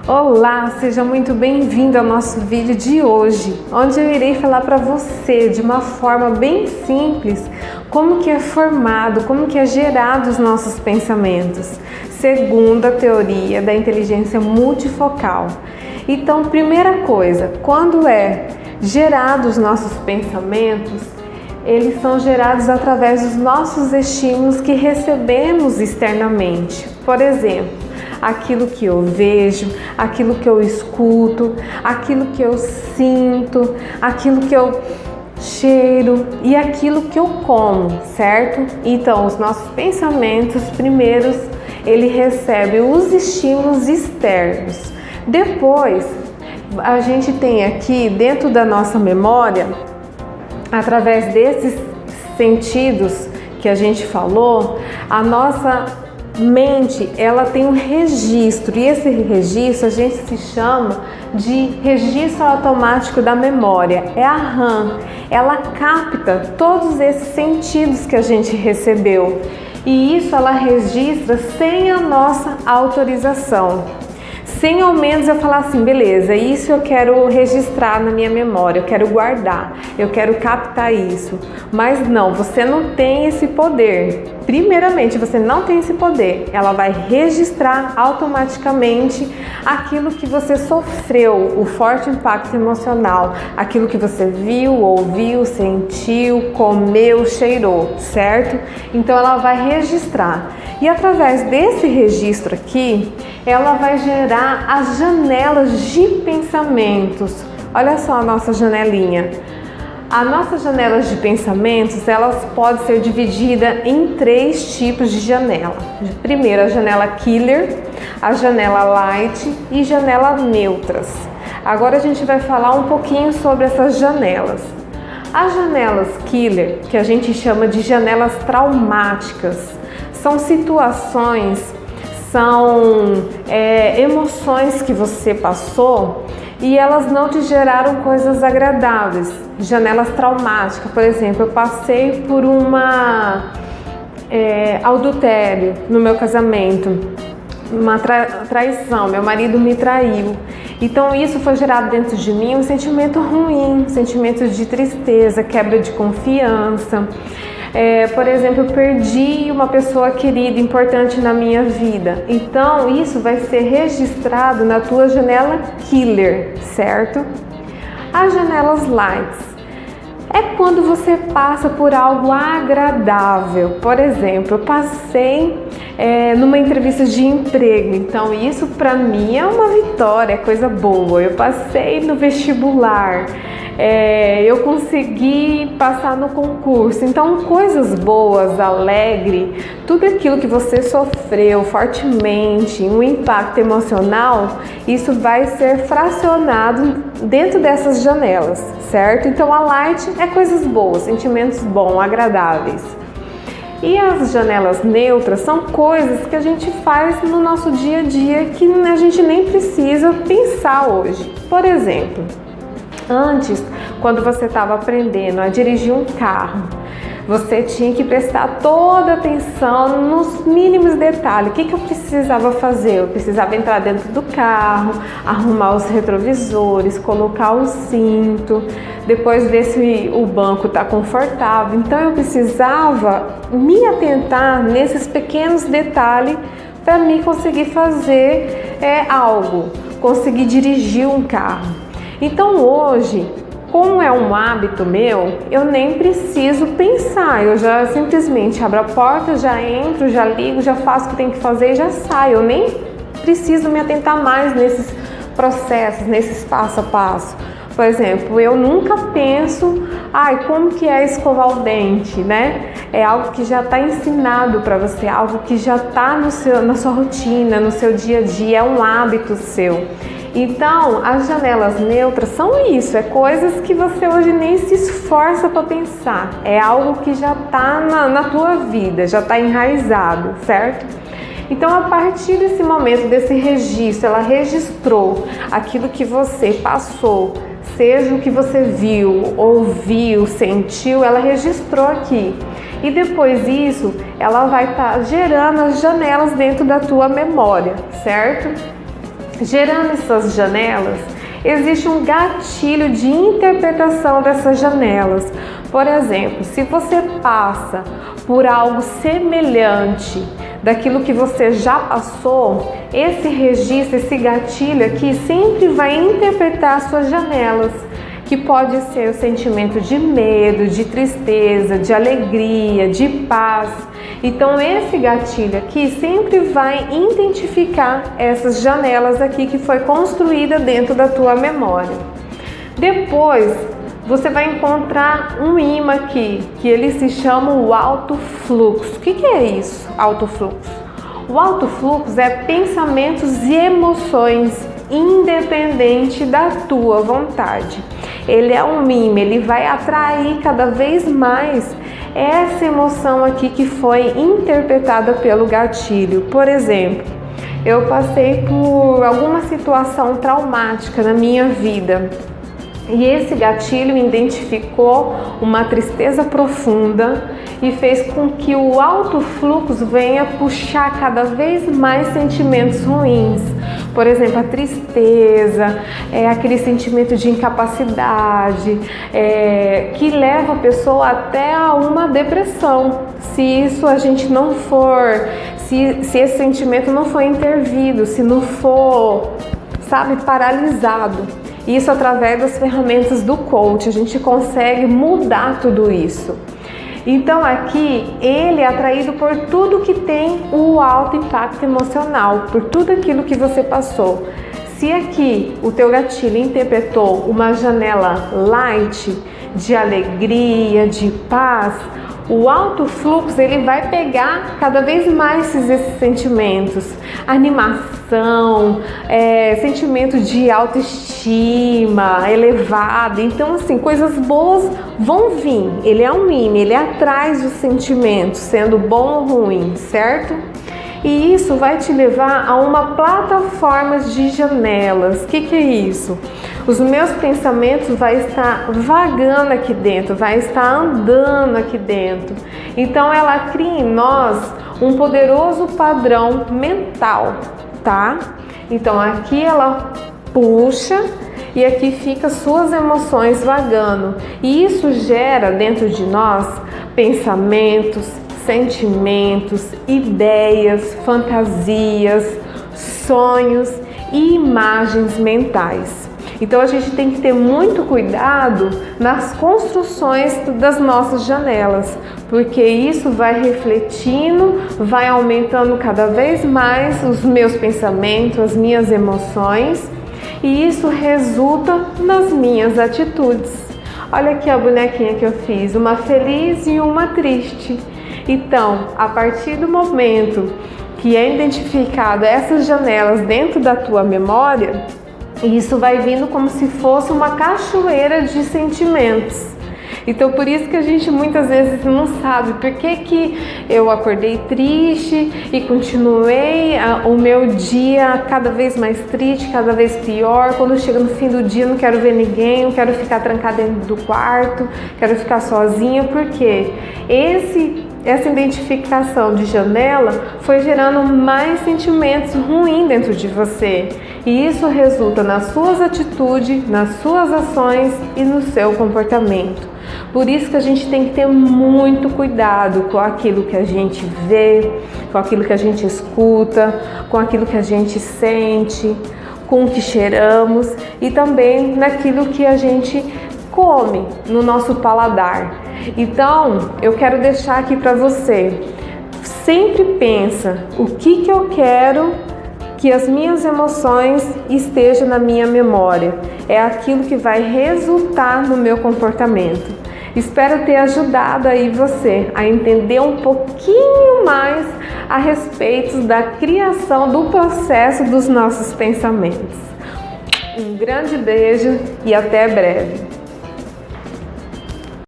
Olá, seja muito bem-vindo ao nosso vídeo de hoje, onde eu irei falar para você de uma forma bem simples como que é formado, como que é gerado os nossos pensamentos, segundo a teoria da inteligência multifocal. Então, primeira coisa, quando é gerados os nossos pensamentos, eles são gerados através dos nossos estímulos que recebemos externamente. Por exemplo, aquilo que eu vejo, aquilo que eu escuto, aquilo que eu sinto, aquilo que eu cheiro e aquilo que eu como, certo? Então, os nossos pensamentos primeiros, ele recebe os estímulos externos. Depois, a gente tem aqui dentro da nossa memória, através desses sentidos que a gente falou, a nossa mente, ela tem um registro, e esse registro a gente se chama de registro automático da memória, é a RAM. Ela capta todos esses sentidos que a gente recebeu, e isso ela registra sem a nossa autorização. Sem ao menos eu falar assim, beleza, isso eu quero registrar na minha memória, eu quero guardar, eu quero captar isso. Mas não, você não tem esse poder. Primeiramente, você não tem esse poder. Ela vai registrar automaticamente aquilo que você sofreu, o forte impacto emocional, aquilo que você viu, ouviu, sentiu, comeu, cheirou, certo? Então ela vai registrar. E através desse registro aqui, ela vai gerar as janelas de pensamentos. Olha só a nossa janelinha. As nossas janelas de pensamentos, elas podem ser divididas em 3 tipos de janela. Primeiro, a janela killer, a janela light e janela neutras. Agora a gente vai falar um pouquinho sobre essas janelas. As janelas killer, que a gente chama de janelas traumáticas, são situações, são emoções que você passou e elas não te geraram coisas agradáveis. Janelas traumáticas, por exemplo, eu passei por uma adultério no meu casamento, uma traição, meu marido me traiu. Então isso foi gerado dentro de mim um sentimento ruim, sentimento de tristeza, quebra de confiança. Por exemplo, eu perdi uma pessoa querida, importante na minha vida. Então, isso vai ser registrado na tua janela killer, certo? As janelas lights é quando você passa por algo agradável. Por exemplo, eu passei numa entrevista de emprego, então isso para mim é uma vitória, é coisa boa. Eu passei no vestibular, eu consegui passar no concurso. Então, coisas boas, alegre, tudo aquilo que você sofreu fortemente, um impacto emocional, isso vai ser fracionado dentro dessas janelas, certo? Então, a light é coisas boas, sentimentos bons, agradáveis. E as janelas neutras são coisas que a gente faz no nosso dia a dia que a gente nem precisa pensar hoje. Por exemplo, antes, quando você estava aprendendo a dirigir um carro, você tinha que prestar toda atenção nos mínimos detalhes. O que eu precisava fazer? Eu precisava entrar dentro do carro, arrumar os retrovisores, colocar o cinto, depois ver se o banco está confortável. Então eu precisava me atentar nesses pequenos detalhes para mim conseguir fazer algo, conseguir dirigir um carro. Então hoje, como é um hábito meu, eu nem preciso pensar, eu já simplesmente abro a porta, já entro, já ligo, já faço o que tem que fazer e já saio. Eu nem preciso me atentar mais nesses processos, nesses passo a passo. Por exemplo, eu nunca penso, como que é escovar o dente, né? É algo que já está ensinado para você, algo que já está na sua rotina, no seu dia a dia, é um hábito seu. Então, as janelas neutras são isso, é coisas que você hoje nem se esforça para pensar, é algo que já está na tua vida, já está enraizado, certo? Então, a partir desse momento, desse registro, ela registrou aquilo que você passou, seja o que você viu, ouviu, sentiu, ela registrou aqui. E depois disso, ela vai estar gerando as janelas dentro da tua memória, certo? Gerando essas janelas, existe um gatilho de interpretação dessas janelas. Por exemplo, se você passa por algo semelhante daquilo que você já passou, esse registro, esse gatilho aqui sempre vai interpretar suas janelas, que pode ser o sentimento de medo, de tristeza, de alegria, de paz. Então esse gatilho aqui sempre vai identificar essas janelas aqui que foi construída dentro da tua memória. Depois você vai encontrar um imã aqui, que ele se chama o alto fluxo. O que é isso, alto fluxo? O alto fluxo é pensamentos e emoções independente da tua vontade. Ele é um imã, ele vai atrair cada vez mais essa emoção aqui que foi interpretada pelo gatilho. Por exemplo, eu passei por alguma situação traumática na minha vida e esse gatilho identificou uma tristeza profunda e fez com que o alto fluxo venha puxar cada vez mais sentimentos ruins. Por exemplo, a tristeza, aquele sentimento de incapacidade, que leva a pessoa até a uma depressão. Se isso a gente não for, se esse sentimento não for intervido, se não for, paralisado. Isso através das ferramentas do coach, a gente consegue mudar tudo isso. Então aqui ele é atraído por tudo que tem o alto impacto emocional, por tudo aquilo que você passou. Se aqui o teu gatilho interpretou uma janela light, de alegria, de paz, o alto fluxo ele vai pegar cada vez mais esses sentimentos, animação, sentimento de autoestima elevada. Então assim, coisas boas vão vir. Ele é um imã, ele atrai os sentimentos, sendo bom ou ruim, certo? E isso vai te levar a uma plataforma de janelas. O que é isso? Os meus pensamentos vai estar vagando aqui dentro, vai estar andando aqui dentro. Então ela cria em nós um poderoso padrão mental, tá? Então aqui ela puxa e aqui fica suas emoções vagando. E isso gera dentro de nós pensamentos, sentimentos, ideias, fantasias, sonhos e imagens mentais. Então a gente tem que ter muito cuidado nas construções das nossas janelas, porque isso vai refletindo, vai aumentando cada vez mais os meus pensamentos, as minhas emoções, e isso resulta nas minhas atitudes. Olha aqui a bonequinha que eu fiz, uma feliz e uma triste. Então, a partir do momento que é identificado essas janelas dentro da tua memória, isso vai vindo como se fosse uma cachoeira de sentimentos. Então, por isso que a gente muitas vezes não sabe por que eu acordei triste e continuei o meu dia cada vez mais triste, cada vez pior. Quando chega no fim do dia, não quero ver ninguém, não quero ficar trancada dentro do quarto, quero ficar sozinha, porque essa identificação de janela foi gerando mais sentimentos ruins dentro de você. E isso resulta nas suas atitudes, nas suas ações e no seu comportamento. Por isso que a gente tem que ter muito cuidado com aquilo que a gente vê, com aquilo que a gente escuta, com aquilo que a gente sente, com o que cheiramos e também naquilo que a gente come no nosso paladar. Então, eu quero deixar aqui para você, sempre pensa, o que eu quero que as minhas emoções estejam na minha memória? É aquilo que vai resultar no meu comportamento. Espero ter ajudado aí você a entender um pouquinho mais a respeito da criação do processo dos nossos pensamentos. Um grande beijo e até breve.